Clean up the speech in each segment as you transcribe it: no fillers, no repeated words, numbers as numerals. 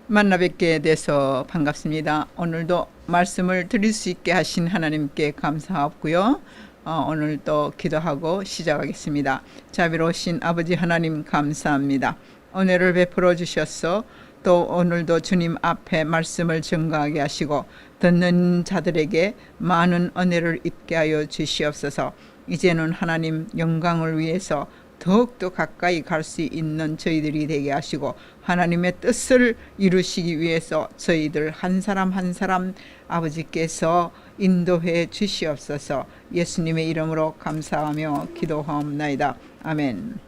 만나 뵙게 돼서 반갑습니다. 오늘도 말씀을 드릴 수 있게 하신 하나님께 감사하고요. 오늘도 기도하고 시작하겠습니다. 자비로우신 아버지 하나님 감사합니다. 은혜를 베풀어 주셔서 또 오늘도 주님 앞에 말씀을 증거하게 하시고 듣는 자들에게 많은 은혜를 입게 하여 주시옵소서. 이제는 하나님 영광을 위해서 더욱더 가까이 갈 수 있는 저희들이 되게 하시고 하나님의 뜻을 이루시기 위해서 저희들 한 사람 한 사람 아버지께서 인도해 주시옵소서. 예수님의 이름으로 감사하며 기도하옵나이다. 아멘.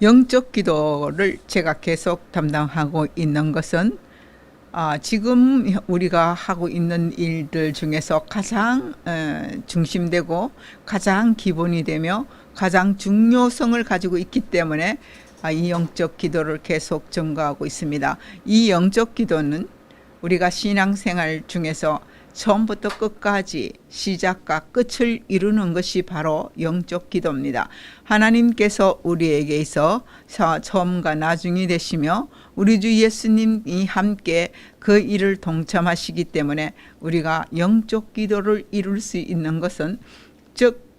영적 기도를 제가 계속 담당하고 있는 것은 지금 우리가 하고 있는 일들 중에서 가장 중심되고 가장 기본이 되며 가장 중요성을 가지고 있기 때문에 이 영적 기도를 계속 증거하고 있습니다. 이 영적 기도는 우리가 신앙생활 중에서 처음부터 끝까지 시작과 끝을 이루는 것이 바로 영적 기도입니다. 하나님께서 우리에게 있어 처음과 나중이 되시며 우리 주 예수님이 함께 그 일을 동참하시기 때문에 우리가 영적 기도를 이룰 수 있는 것은 즉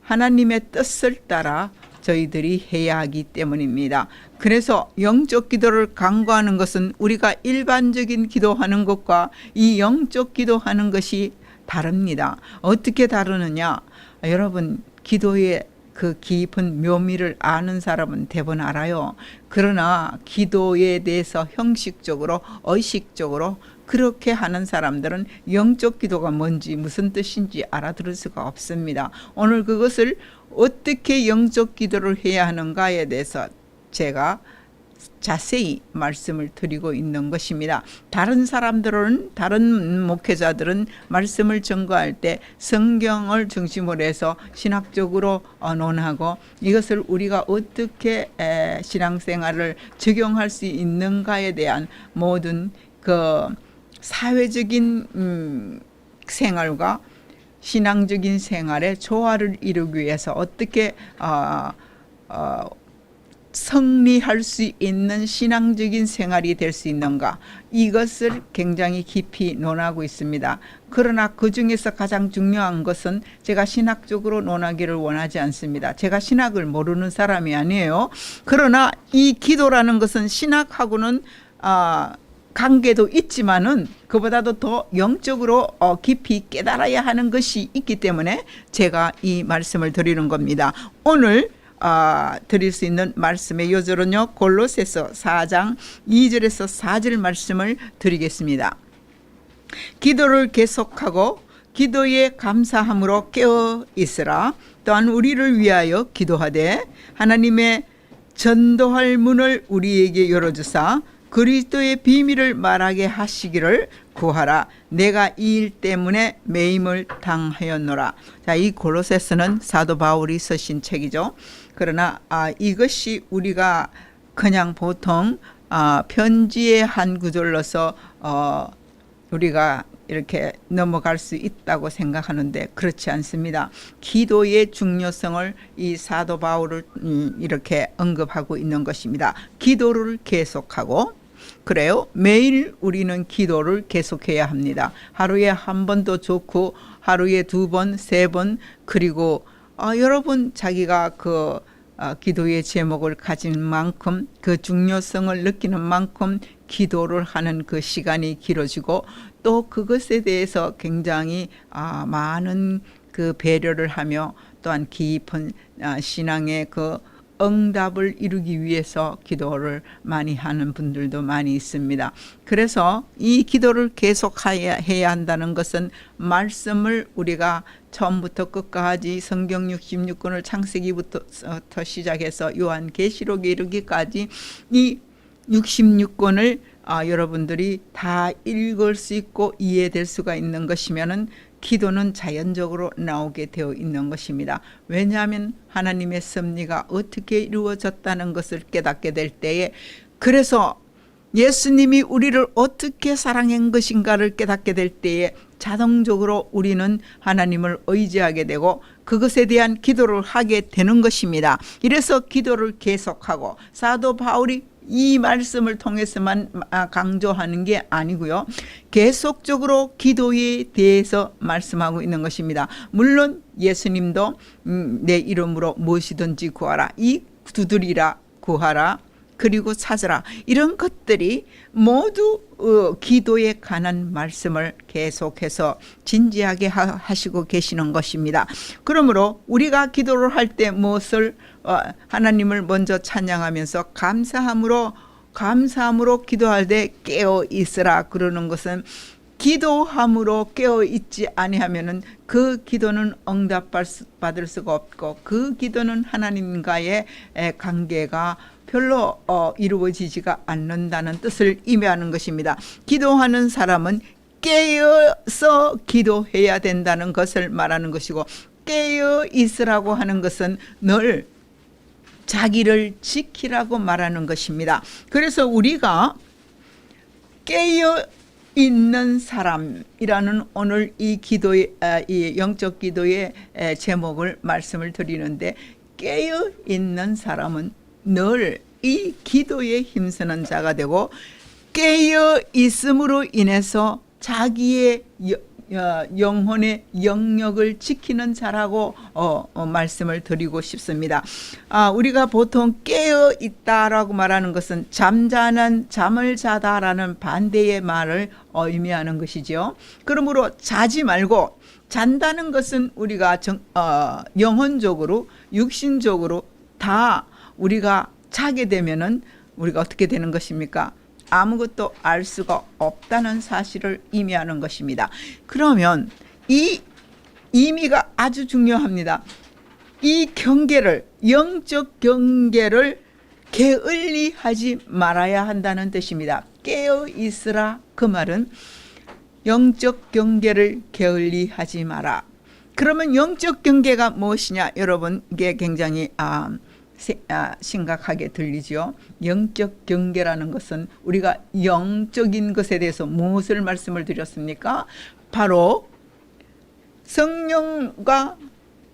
하나님의 뜻을 따라 저희들이 해야 하기 때문입니다. 그래서 영적 기도를 강구하는 것은 우리가 일반적인 기도하는 것과 이 영적 기도하는 것이 다릅니다. 어떻게 다르느냐? 여러분, 기도의 그 깊은 묘미를 아는 사람은 대부분 알아요. 그러나 기도에 대해서 형식적으로 의식적으로 그렇게 하는 사람들은 영적 기도가 뭔지 무슨 뜻인지 알아들을 수가 없습니다. 오늘 그것을 어떻게 영적 기도를 해야 하는가에 대해서 제가 자세히 말씀을 드리고 있는 것입니다. 다른 사람들은, 다른 목회자들은 말씀을 전거할 때 성경을 중심으로 해서 신학적으로 논하고 이것을 우리가 어떻게 신앙생활을 적용할 수 있는가에 대한 모든 그 사회적인 생활과 신앙적인 생활의 조화를 이루기 위해서 어떻게 성리할 수 있는 신앙적인 생활이 될 수 있는가, 이것을 굉장히 깊이 논하고 있습니다. 그러나 그 중에서 가장 중요한 것은 제가 신학적으로 논하기를 원하지 않습니다. 제가 신학을 모르는 사람이 아니에요. 그러나 이 기도라는 것은 신학하고는 관계도 있지만은 그보다도 더 영적으로 깊이 깨달아야 하는 것이 있기 때문에 제가 이 말씀을 드리는 겁니다. 오늘 드릴 수 있는 말씀의 요절은요, 골로새서 4장 2절에서 4절 말씀을 드리겠습니다. 기도를 계속하고 기도에 감사함으로 깨어 있으라. 또한 우리를 위하여 기도하되 하나님의 전도할 문을 우리에게 열어주사 그리스도의 비밀을 말하게 하시기를 구하라. 내가 이 일 때문에 매임을 당하였노라. 자, 이 골로새서는 사도 바울이 쓰신 책이죠. 그러나 이것이 우리가 그냥 보통 편지의 한 구절로서 우리가 이렇게 넘어갈 수 있다고 생각하는데 그렇지 않습니다. 기도의 중요성을 이 사도 바울을 이렇게 언급하고 있는 것입니다. 기도를 계속하고, 그래요, 매일 우리는 기도를 계속해야 합니다. 하루에 한 번도 좋고 하루에 두 번, 세 번, 그리고 여러분 자기가 그 기도의 제목을 가진 만큼 그 중요성을 느끼는 만큼 기도를 하는 그 시간이 길어지고 또 그것에 대해서 굉장히 많은 그 배려를 하며 또한 깊은 신앙의 그 응답을 이루기 위해서 기도를 많이 하는 분들도 많이 있습니다. 그래서 이 기도를 계속해야 한다는 것은 말씀을 우리가 처음부터 끝까지 성경 66권을 창세기부터 시작해서 요한계시록에 이르기까지 이 66권을 여러분들이 다 읽을 수 있고 이해될 수가 있는 것이면은 기도는 자연적으로 나오게 되어 있는 것입니다. 왜냐하면 하나님의 섭리가 어떻게 이루어졌다는 것을 깨닫게 될 때에, 그래서 예수님이 우리를 어떻게 사랑한 것인가를 깨닫게 될 때에 자동적으로 우리는 하나님을 의지하게 되고 그것에 대한 기도를 하게 되는 것입니다. 이래서 기도를 계속하고 사도 바울이 이 말씀을 통해서만 강조하는 게 아니고요. 계속적으로 기도에 대해서 말씀하고 있는 것입니다. 물론 예수님도 내 이름으로 무엇이든지 구하라, 이 두드리라, 구하라, 그리고 찾으라, 이런 것들이 모두 기도에 관한 말씀을 계속해서 진지하게 하시고 계시는 것입니다. 그러므로 우리가 기도를 할 때 무엇을 하나님을 먼저 찬양하면서 감사함으로 기도할 때 깨어 있으라 그러는 것은, 기도함으로 깨어 있지 아니하면은 그 기도는 응답받을 수가 없고 그 기도는 하나님과의 관계가 별로 이루어지지가 않는다는 뜻을 의미하는 것입니다. 기도하는 사람은 깨어서 기도해야 된다는 것을 말하는 것이고, 깨어 있으라고 하는 것은 늘 자기를 지키라고 말하는 것입니다. 그래서 우리가 깨어 있는 사람이라는 오늘 이 기도의 이 영적 기도의 제목을 말씀을 드리는데, 깨어 있는 사람은 늘 이 기도에 힘쓰는 자가 되고, 깨어 있음으로 인해서 자기의 영혼의 영역을 지키는 자라고 말씀을 드리고 싶습니다. 우리가 보통 깨어 있다라고 말하는 것은 잠자는, 잠을 자다라는 반대의 말을 의미하는 것이죠. 그러므로 자지 말고, 잔다는 것은 우리가 영혼적으로 육신적으로 다 우리가 자게 되면은 우리가 어떻게 되는 것입니까? 아무것도 알 수가 없다는 사실을 의미하는 것입니다. 그러면 이 의미가 아주 중요합니다. 이 경계를, 영적 경계를 게을리하지 말아야 한다는 뜻입니다. 깨어 있으라, 그 말은 영적 경계를 게을리하지 마라. 그러면 영적 경계가 무엇이냐? 여러분, 이게 굉장히 심각하게 들리죠. 영적 경계라는 것은 우리가 영적인 것에 대해서 무엇을 말씀을 드렸습니까? 바로 성령과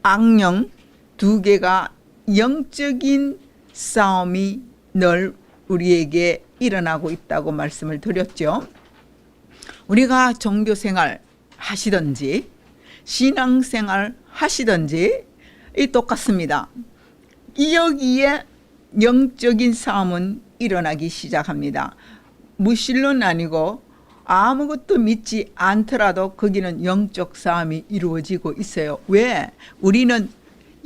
악령 두 개가 영적인 싸움이 늘 우리에게 일어나고 있다고 말씀을 드렸죠. 우리가 종교생활 하시든지 신앙생활 하시든지 똑같습니다. 여기에 영적인 싸움은 일어나기 시작합니다. 무신론 아니고 아무것도 믿지 않더라도 거기는 영적 싸움이 이루어지고 있어요. 왜? 우리는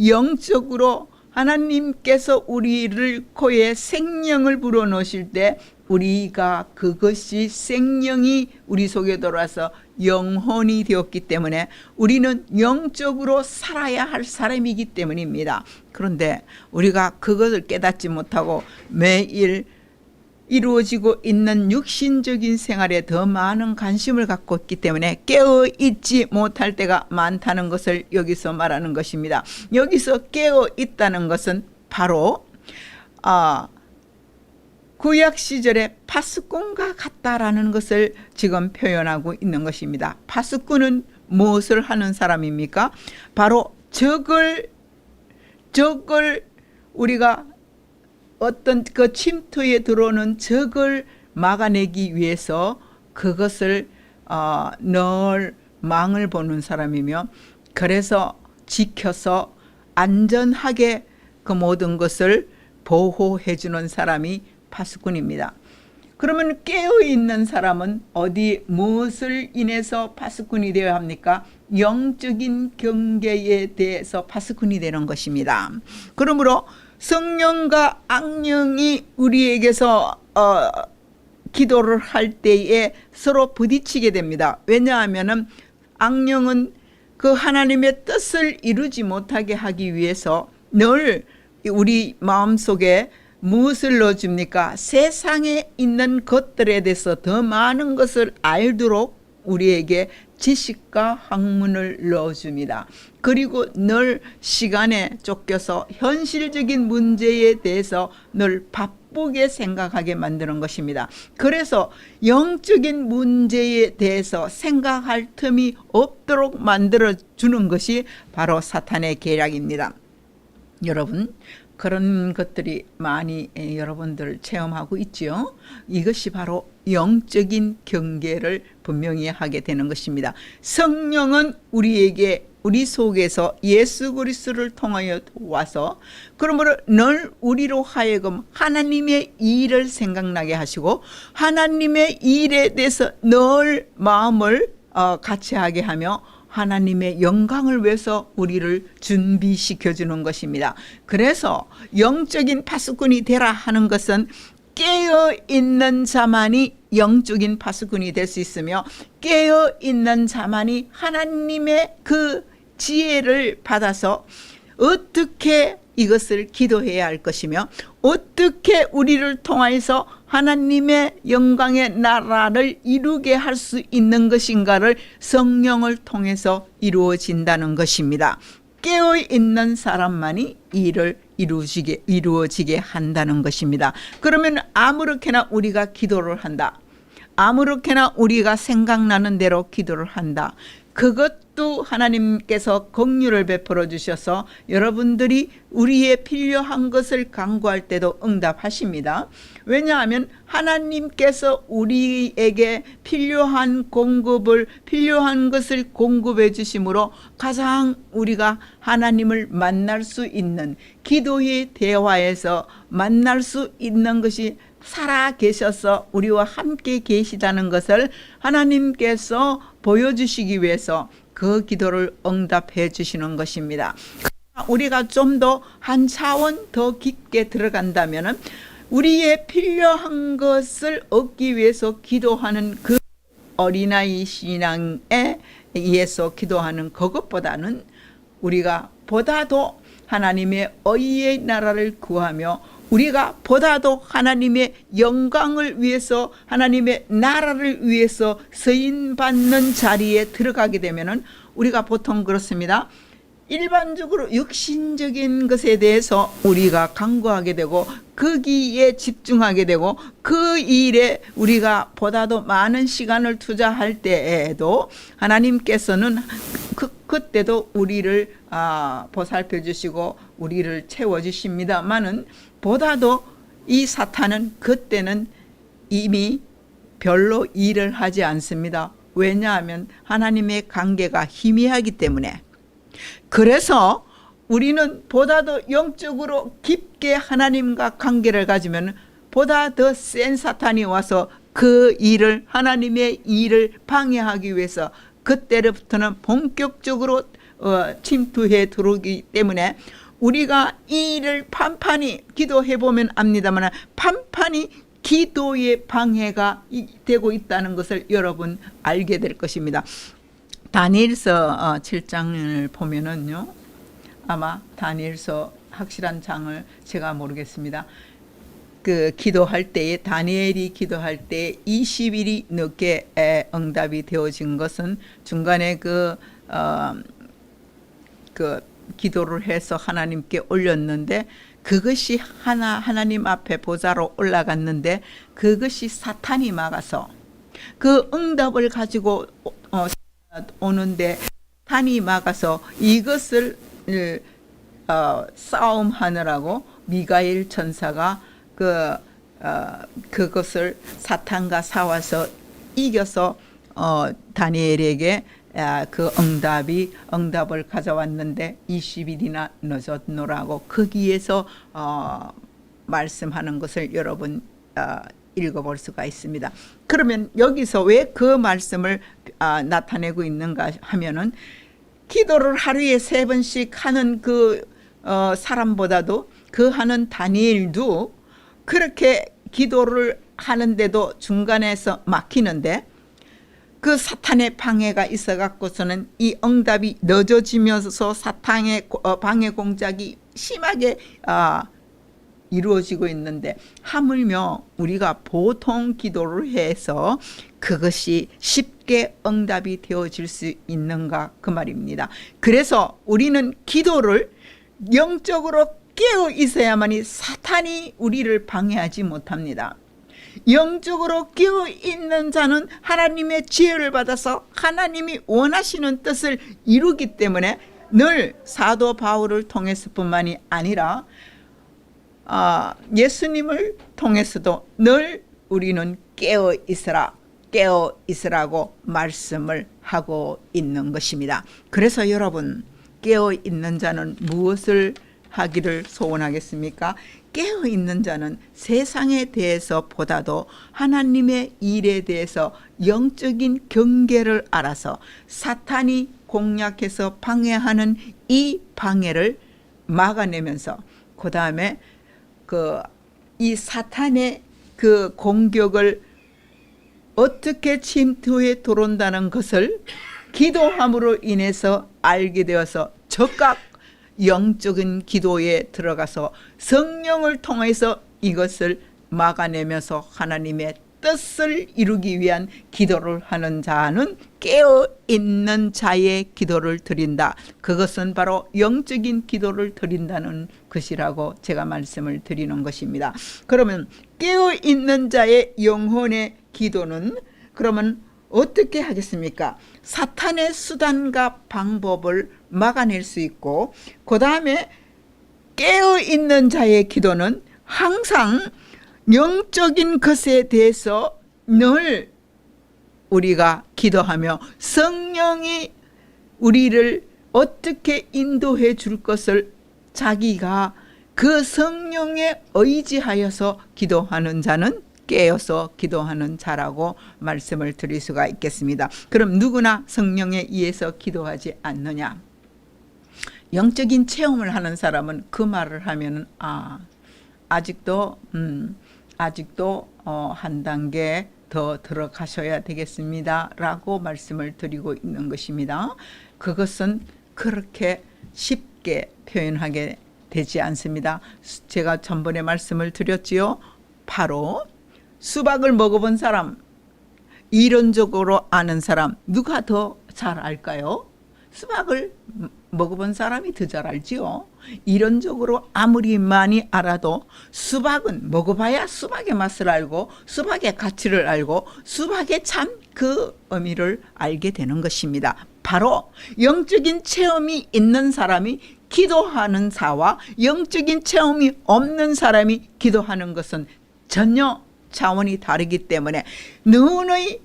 영적으로 하나님께서 우리를 코에 생명을 불어넣으실 때 우리가 그것이 생명이 우리 속에 들어와서 영혼이 되었기 때문에 우리는 영적으로 살아야 할 사람이기 때문입니다. 그런데 우리가 그것을 깨닫지 못하고 매일 이루어지고 있는 육신적인 생활에 더 많은 관심을 갖고 있기 때문에 깨어있지 못할 때가 많다는 것을 여기서 말하는 것입니다. 여기서 깨어있다는 것은 바로 구약 시절의 파수꾼과 같다라는 것을 지금 표현하고 있는 것입니다. 파수꾼은 무엇을 하는 사람입니까? 바로 적을 우리가 어떤 그 침투에 들어오는 적을 막아내기 위해서 그것을 늘 망을 보는 사람이며, 그래서 지켜서 안전하게 그 모든 것을 보호해 주는 사람이 파수꾼입니다. 그러면 깨어있는 사람은 무엇을 인해서 파수꾼이 되어야 합니까? 영적인 경계에 대해서 파수꾼이 되는 것입니다. 그러므로 성령과 악령이 우리에게서 기도를 할 때에 서로 부딪히게 됩니다. 왜냐하면 악령은 그 하나님의 뜻을 이루지 못하게 하기 위해서 늘 우리 마음속에 무엇을 넣어줍니까? 세상에 있는 것들에 대해서 더 많은 것을 알도록 우리에게 지식과 학문을 넣어줍니다. 그리고 늘 시간에 쫓겨서 현실적인 문제에 대해서 늘 바쁘게 생각하게 만드는 것입니다. 그래서 영적인 문제에 대해서 생각할 틈이 없도록 만들어주는 것이 바로 사탄의 계략입니다. 여러분, 그런 것들이 많이 여러분들 체험하고 있지요. 이것이 바로 영적인 경계를 분명히 하게 되는 것입니다. 성령은 우리 속에서 예수 그리스도를 통하여 와서 그러므로 늘 우리로 하여금 하나님의 일을 생각나게 하시고 하나님의 일에 대해서 늘 마음을 같이 하게 하며 하나님의 영광을 위해서 우리를 준비시켜 주는 것입니다. 그래서 영적인 파수꾼이 되라 하는 것은 깨어있는 자만이 영적인 파수꾼이 될 수 있으며 깨어있는 자만이 하나님의 그 지혜를 받아서 어떻게 이것을 기도해야 할 것이며 어떻게 우리를 통하여서 하나님의 영광의 나라를 이루게 할 수 있는 것인가를 성령을 통해서 이루어진다는 것입니다. 깨어있는 사람만이 일을 이루어지게 한다는 것입니다. 그러면 아무렇게나 우리가 기도를 한다. 아무렇게나 우리가 생각나는 대로 기도를 한다. 그것도 하나님께서 긍휼을 베풀어 주셔서 여러분들이 우리의 필요한 것을 간구할 때도 응답하십니다. 왜냐하면 하나님께서 우리에게 필요한 것을 공급해 주심으로 가장 우리가 하나님을 만날 수 있는 기도의 대화에서 만날 수 있는 것이 살아 계셔서 우리와 함께 계시다는 것을 하나님께서 보여주시기 위해서 그 기도를 응답해 주시는 것입니다. 우리가 좀 더 한 차원 더 깊게 들어간다면 우리의 필요한 것을 얻기 위해서 기도하는 그 어린아이 신앙에 의해서 기도하는 그것보다는 우리가 보다도 하나님의 의의 나라를 구하며 우리가 보다도 하나님의 영광을 위해서 하나님의 나라를 위해서 서인받는 자리에 들어가게 되면은 우리가 보통 그렇습니다. 일반적으로 육신적인 것에 대해서 우리가 간구하게 되고 거기에 집중하게 되고 그 일에 우리가 보다도 많은 시간을 투자할 때에도 하나님께서는 그때도 우리를 보살펴 주시고 우리를 채워 주십니다만은 보다도 이 사탄은 그때는 이미 별로 일을 하지 않습니다. 왜냐하면 하나님의 관계가 희미하기 때문에. 그래서 우리는 보다도 영적으로 깊게 하나님과 관계를 가지면 보다 더 센 사탄이 와서 그 일을 하나님의 일을 방해하기 위해서 그때부터는 본격적으로 침투해 들어오기 때문에 우리가 이 일을 판판히 기도해 보면 압니다만 판판히 기도의 방해가 되고 있다는 것을 여러분 알게 될 것입니다. 다니엘서 7장을 보면은요, 아마 다니엘서 확실한 장을 제가 모르겠습니다. 그 기도할 때에 다니엘이 기도할 때 20일이 넘게 응답이 되어진 것은 중간에 그 기도를 해서 하나님께 올렸는데 그것이 하나님 앞에 보좌로 올라갔는데 그것이 사탄이 막아서 그 응답을 가지고 오는데 사탄이 막아서 이것을 싸움하느라고 미가엘 천사가 그것을 사탄과 싸워서 이겨서 다니엘에게 그 응답을 가져왔는데 20일이나 늦었노라고 거기에서 말씀하는 것을 여러분 읽어볼 수가 있습니다. 그러면 여기서 왜 그 말씀을 나타내고 있는가 하면은 기도를 하루에 3번씩 하는 그 사람보다도 그 하는 다니엘도 그렇게 기도를 하는데도 중간에서 막히는데 그 사탄의 방해가 있어 갖고서는 이 응답이 늦어지면서 사탄의 방해 공작이 심하게 이루어지고 있는데 하물며 우리가 보통 기도를 해서 그것이 쉽게 응답이 되어질 수 있는가 그 말입니다. 그래서 우리는 기도를 영적으로 깨어 있어야만이 사탄이 우리를 방해하지 못합니다. 영적으로 깨어 있는 자는 하나님의 지혜를 받아서 하나님이 원하시는 뜻을 이루기 때문에 늘 사도 바울을 통해서뿐만이 아니라 예수님을 통해서도 늘 우리는 깨어 있으라, 깨어 있으라고 말씀을 하고 있는 것입니다. 그래서 여러분, 깨어 있는 자는 무엇을 하기를 소원하겠습니까? 깨어 있는 자는 세상에 대해서 보다도 하나님의 일에 대해서 영적인 경계를 알아서 사탄이 공략해서 방해하는 이 방해를 막아내면서 그 다음에 이 사탄의 그 공격을 어떻게 침투해 들어온다는 것을 기도함으로 인해서 알게 되어서 적각 영적인 기도에 들어가서 성령을 통해서 이것을 막아내면서 하나님의 뜻을 이루기 위한 기도를 하는 자는 깨어있는 자의 기도를 드린다. 그것은 바로 영적인 기도를 드린다는 것이라고 제가 말씀을 드리는 것입니다. 그러면 깨어있는 자의 영혼의 기도는 그러면 어떻게 하겠습니까? 사탄의 수단과 방법을 막아낼 수 있고, 그 다음에 깨어있는 자의 기도는 항상 영적인 것에 대해서 늘 우리가 기도하며 성령이 우리를 어떻게 인도해 줄 것을 자기가 그 성령에 의지하여서 기도하는 자는 깨어서 기도하는 자라고 말씀을 드릴 수가 있겠습니다. 그럼 누구나 성령에 의해서 기도하지 않느냐? 영적인 체험을 하는 사람은 그 말을 하면은 아직도 한 단계 더 들어가셔야 되겠습니다 라고 말씀을 드리고 있는 것입니다. 그것은 그렇게 쉽게 표현하게 되지 않습니다. 제가 전번에 말씀을 드렸지요. 바로 수박을 먹어본 사람, 이론적으로 아는 사람 누가 더 잘 알까요? 수박을 먹어본 사람이 더 잘 알지요. 이론적으로 아무리 많이 알아도 수박은 먹어봐야 수박의 맛을 알고 수박의 가치를 알고 수박의 참 그 의미를 알게 되는 것입니다. 바로 영적인 체험이 있는 사람이 기도하는 자와 영적인 체험이 없는 사람이 기도하는 것은 전혀 차원이 다르기 때문에 눈의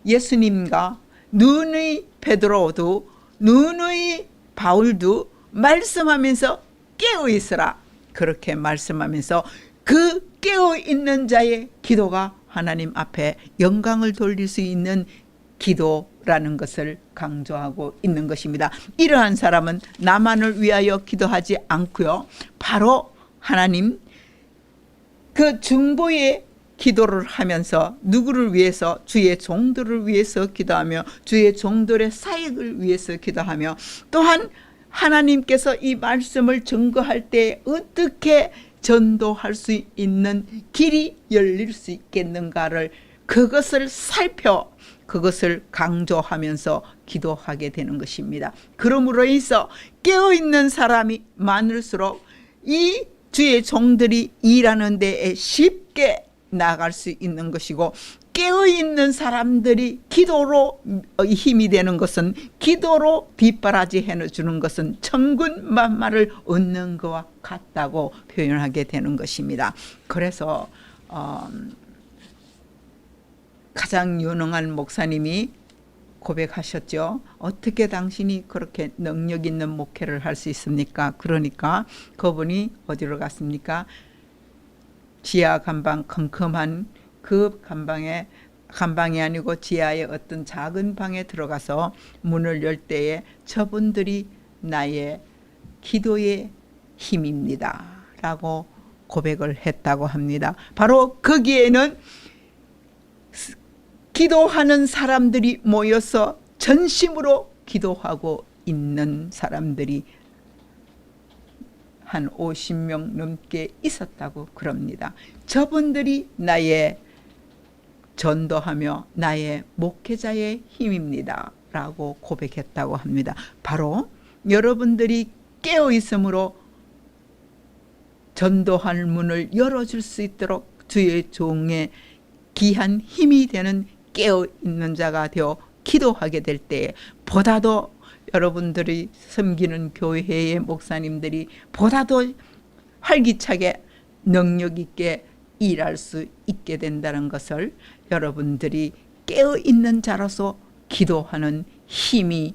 예수님과 눈의 베드로도 눈의 바울도 말씀하면서 깨어있으라 그렇게 말씀하면서 그 깨어있는 자의 기도가 하나님 앞에 영광을 돌릴 수 있는 기도라는 것을 강조하고 있는 것입니다. 이러한 사람은 나만을 위하여 기도하지 않고요, 바로 하나님 그 중보의 기도를 하면서 누구를 위해서? 주의 종들을 위해서 기도하며 주의 종들의 사역을 위해서 기도하며, 또한 하나님께서 이 말씀을 증거할 때 어떻게 전도할 수 있는 길이 열릴 수 있겠는가를 그것을 살펴 그것을 강조하면서 기도하게 되는 것입니다. 그러므로 인해서 깨어있는 사람이 많을수록 이 주의 종들이 일하는 데에 쉽게 나아갈 수 있는 것이고, 깨어있는 사람들이 기도로 힘이 되는 것은, 기도로 뒷바라지 해주는 것은 천군만마를 얻는 것과 같다고 표현하게 되는 것입니다. 그래서 가장 유능한 목사님이 고백하셨죠. 어떻게 당신이 그렇게 능력 있는 목회를 할 수 있습니까? 그러니까 그분이 어디로 갔습니까? 지하 감방, 컴컴한 그 감방이 아니고 지하의 어떤 작은 방에 들어가서 문을 열 때에 저분들이 나의 기도의 힘입니다 라고 고백을 했다고 합니다. 바로 거기에는 기도하는 사람들이 모여서 전심으로 기도하고 있는 사람들이 한 50명 넘게 있었다고 그럽니다. 저분들이 나의 전도하며 나의 목회자의 힘입니다 라고 고백했다고 합니다. 바로 여러분들이 깨어 있으므로 전도할 문을 열어줄 수 있도록 주의 종의 귀한 힘이 되는 깨어있는 자가 되어 기도하게 될 때에, 보다도 여러분들이 섬기는 교회의 목사님들이 보다도 활기차게 능력 있게 일할 수 있게 된다는 것을 여러분들이 깨어있는 자로서 기도하는 힘이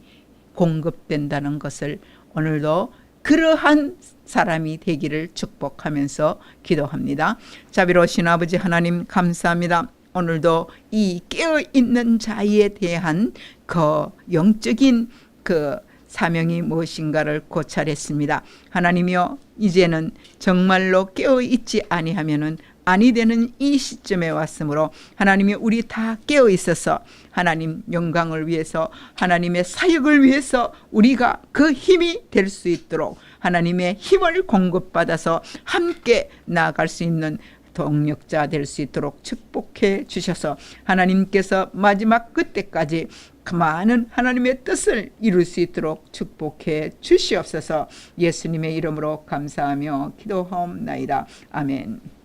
공급된다는 것을 오늘도 그러한 사람이 되기를 축복하면서 기도합니다. 자비로우신 아버지 하나님 감사합니다. 오늘도 이 깨어있는 자에 대한 그 영적인 그 사명이 무엇인가를 고찰했습니다. 하나님이여, 이제는 정말로 깨어있지 아니하면은 아니 되는 이 시점에 왔으므로 하나님이 우리 다 깨어 있어서 하나님 영광을 위해서, 하나님의 사역을 위해서 우리가 그 힘이 될 수 있도록 하나님의 힘을 공급받아서 함께 나아갈 수 있는 동력자 될 수 있도록 축복해 주셔서 하나님께서 마지막 그때까지 많은 하나님의 뜻을 이룰 수 있도록 축복해 주시옵소서. 예수님의 이름으로 감사하며 기도하옵나이다. 아멘.